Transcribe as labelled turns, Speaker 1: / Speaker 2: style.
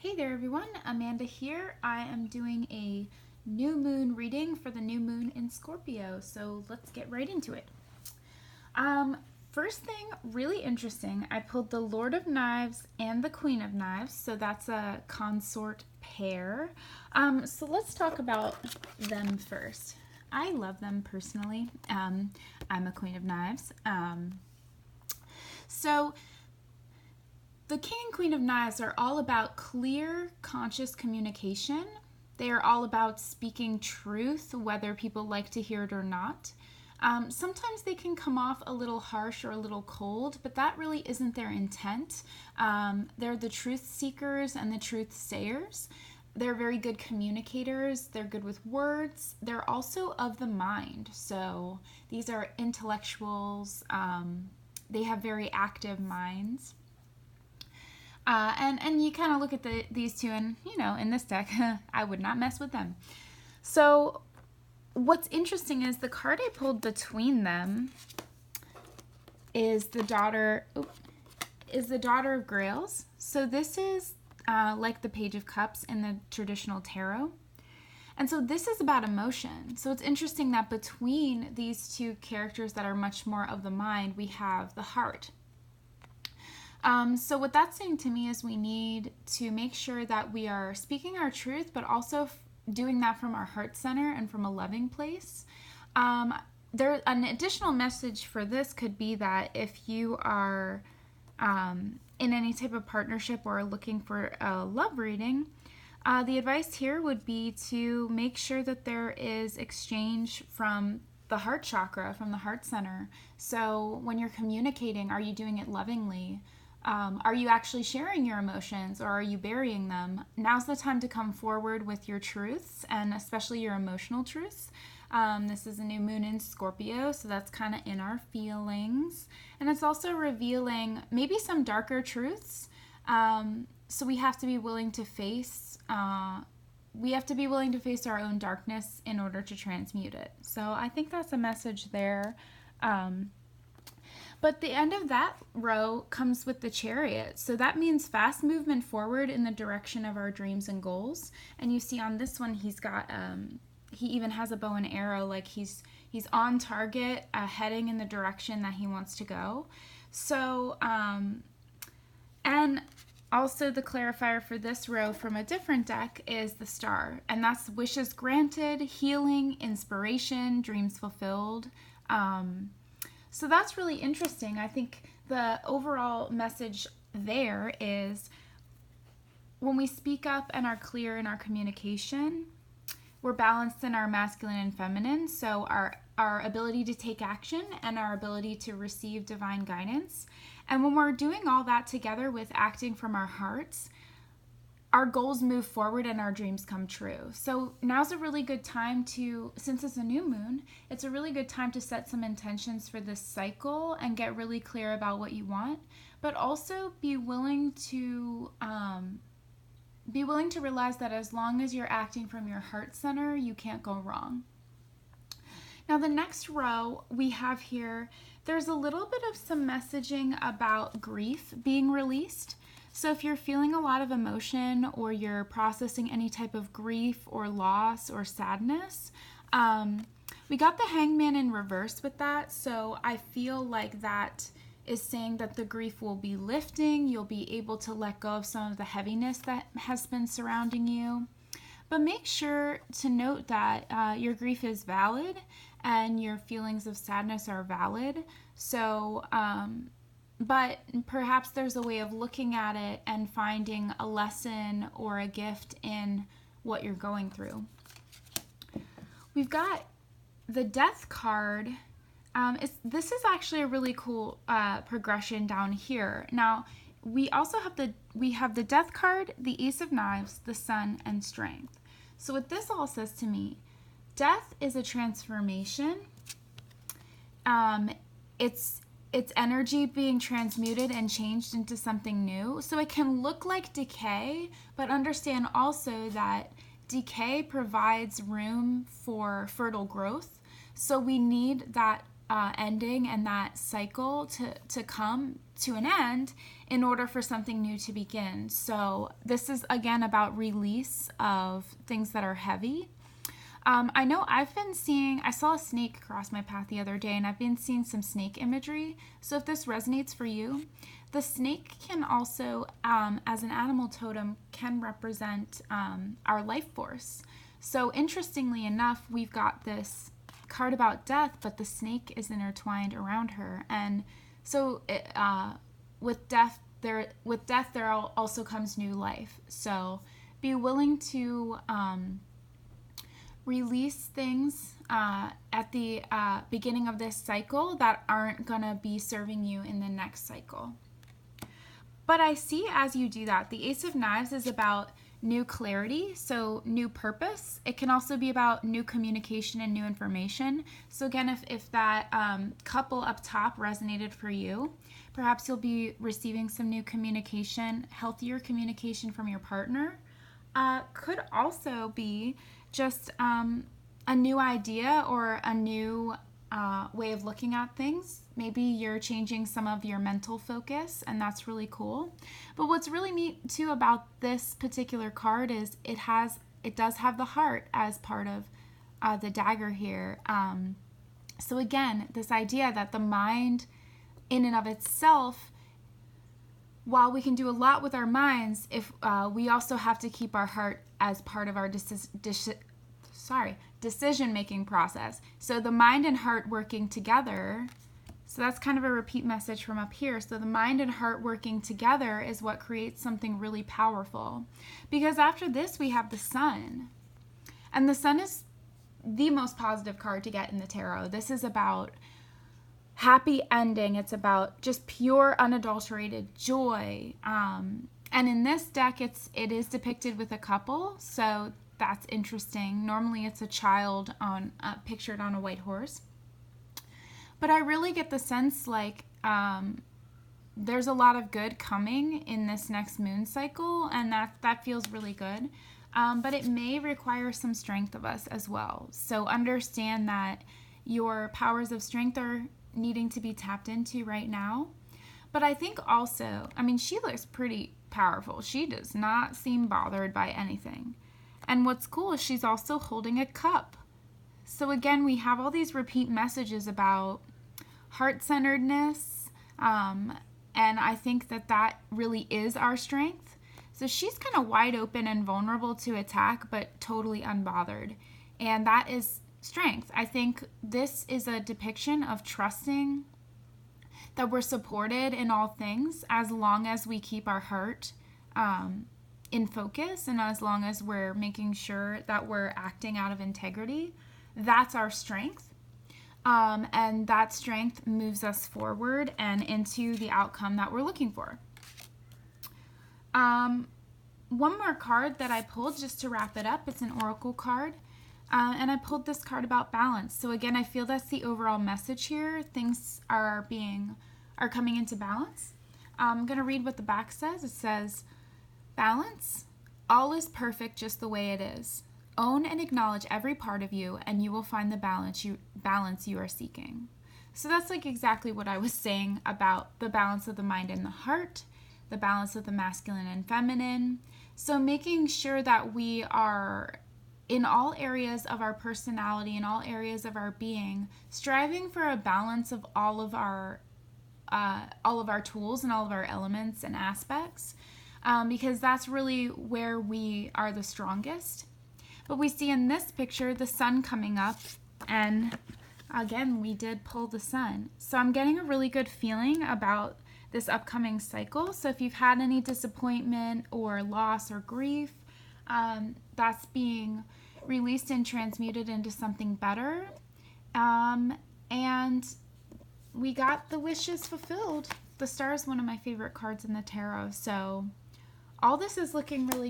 Speaker 1: Hey there everyone, Amanda here. I am doing a new moon reading for the new moon in Scorpio, so let's get right into it. Um, First thing, really interesting, I pulled the Lord of Knives and the Queen of Knives, so that's a consort pair. So let's talk about them first. I love them personally. I'm a Queen of Knives. So the King and Queen of Knives are all about clear, conscious communication. They are all about speaking truth, whether people like to hear it or not. Sometimes they can come off a little harsh or a little cold, but that really isn't their intent. They're the truth seekers and the truth sayers. They're very good communicators. They're good with words. They're also of the mind. So these are intellectuals. They have very active minds. And you kind of look at these two, and in this deck, I would not mess with them. So what's interesting is the card I pulled between them is the daughter of Grails. So this is like the Page of Cups in the traditional tarot. And so this is about emotion. So it's interesting that between these two characters that are much more of the mind, we have the heart. So what that's saying to me is we need to make sure that we are speaking our truth, but also doing that from our heart center and from a loving place. An additional message for this could be that if you are in any type of partnership or looking for a love reading, the advice here would be to make sure that there is exchange from the heart chakra, from the heart center. So when you're communicating, are you doing it lovingly? Are you actually sharing your emotions, or are you burying them? Now's the time to come forward with your truths, and especially your emotional truths. This is a new moon in Scorpio, so that's kind of in our feelings. And it's also revealing maybe some darker truths. So we have to be willing to face our own darkness in order to transmute it. So I think that's a message there. But the end of that row comes with the Chariot. So that means fast movement forward in the direction of our dreams and goals. And you see on this one, he's got, he even has a bow and arrow, like he's on target, heading in the direction that he wants to go. So, and also the clarifier for this row from a different deck is the Star. And that's wishes granted, healing, inspiration, dreams fulfilled. So that's really interesting. I think the overall message there is when we speak up and are clear in our communication, we're balanced in our masculine and feminine. So our ability to take action and our ability to receive divine guidance. And when we're doing all that together with acting from our hearts, our goals move forward and our dreams come true. So now's a really good time to, since it's a new moon, it's a really good time to set some intentions for this cycle and get really clear about what you want, but also be willing to realize that as long as you're acting from your heart center, you can't go wrong. Now the next row we have here, there's a little bit of some messaging about grief being released. So if you're feeling a lot of emotion or you're processing any type of grief or loss or sadness, we got the Hangman in reverse with that. So I feel like that is saying that the grief will be lifting. You'll be able to let go of some of the heaviness that has been surrounding you. But make sure to note that your grief is valid and your feelings of sadness are valid. So, but perhaps there's a way of looking at it and finding a lesson or a gift in what you're going through. We've got the Death card. This is actually a really cool progression down here. Now, we also have the Death card, the Ace of Knives, the Sun, and Strength. So what this all says to me, death is a transformation. It's energy being transmuted and changed into something new. So it can look like decay, but understand also that decay provides room for fertile growth. So we need that ending and that cycle to come to an end in order for something new to begin. So this is again about release of things that are heavy. I know I saw a snake cross my path the other day, and I've been seeing some snake imagery. So if this resonates for you, the snake can also, as an animal totem, can represent our life force. So interestingly enough, we've got this card about death, but the snake is intertwined around her. And so with death there also comes new life. So be willing to release things at the beginning of this cycle that aren't going to be serving you in the next cycle. But I see as you do that, the Ace of Knives is about new clarity, so new purpose. It can also be about new communication and new information. So again, if that couple up top resonated for you, perhaps you'll be receiving some new communication, healthier communication from your partner. Could also be just a new idea or a new way of looking at things. Maybe you're changing some of your mental focus, and that's really cool. But what's really neat too about this particular card is it does have the heart as part of the dagger here. So again, this idea that the mind in and of itself, while we can do a lot with our minds, if we also have to keep our heart as part of our decision-making process. So the mind and heart working together, so that's kind of a repeat message from up here. So the mind and heart working together is what creates something really powerful. Because after this, we have the Sun. And the Sun is the most positive card to get in the tarot. This is about happy ending. It's about just pure, unadulterated joy. And in this deck, it is depicted with a couple, so that's interesting. Normally, it's a child pictured on a white horse. But I really get the sense like there's a lot of good coming in this next moon cycle, and that feels really good. But it may require some strength of us as well. So understand that your powers of strength are needing to be tapped into right now. But I think also, she looks pretty powerful. She does not seem bothered by anything. And what's cool is she's also holding a cup. So again, we have all these repeat messages about heart-centeredness, and I think that really is our strength. So she's kind of wide open and vulnerable to attack, but totally unbothered. And that is strength. I think this is a depiction of trusting that we're supported in all things as long as we keep our heart in focus, and as long as we're making sure that we're acting out of integrity. That's our strength. And that strength moves us forward and into the outcome that we're looking for. One more card that I pulled just to wrap it up. It's an oracle card. And I pulled this card about balance. So again, I feel that's the overall message here. Things are coming into balance. I'm going to read what the back says. It says, balance. All is perfect just the way it is. Own and acknowledge every part of you, and you will find the balance you are seeking. So that's like exactly what I was saying about the balance of the mind and the heart, the balance of the masculine and feminine. So making sure that we are, in all areas of our personality, in all areas of our being, striving for a balance of all of our tools and all of our elements and aspects, because that's really where we are the strongest. But we see in this picture the sun coming up, and again, we did pull the sun. So I'm getting a really good feeling about this upcoming cycle. So if you've had any disappointment or loss or grief, that's being released and transmuted into something better. And we got the wishes fulfilled. The Star is one of my favorite cards in the tarot. So all this is looking really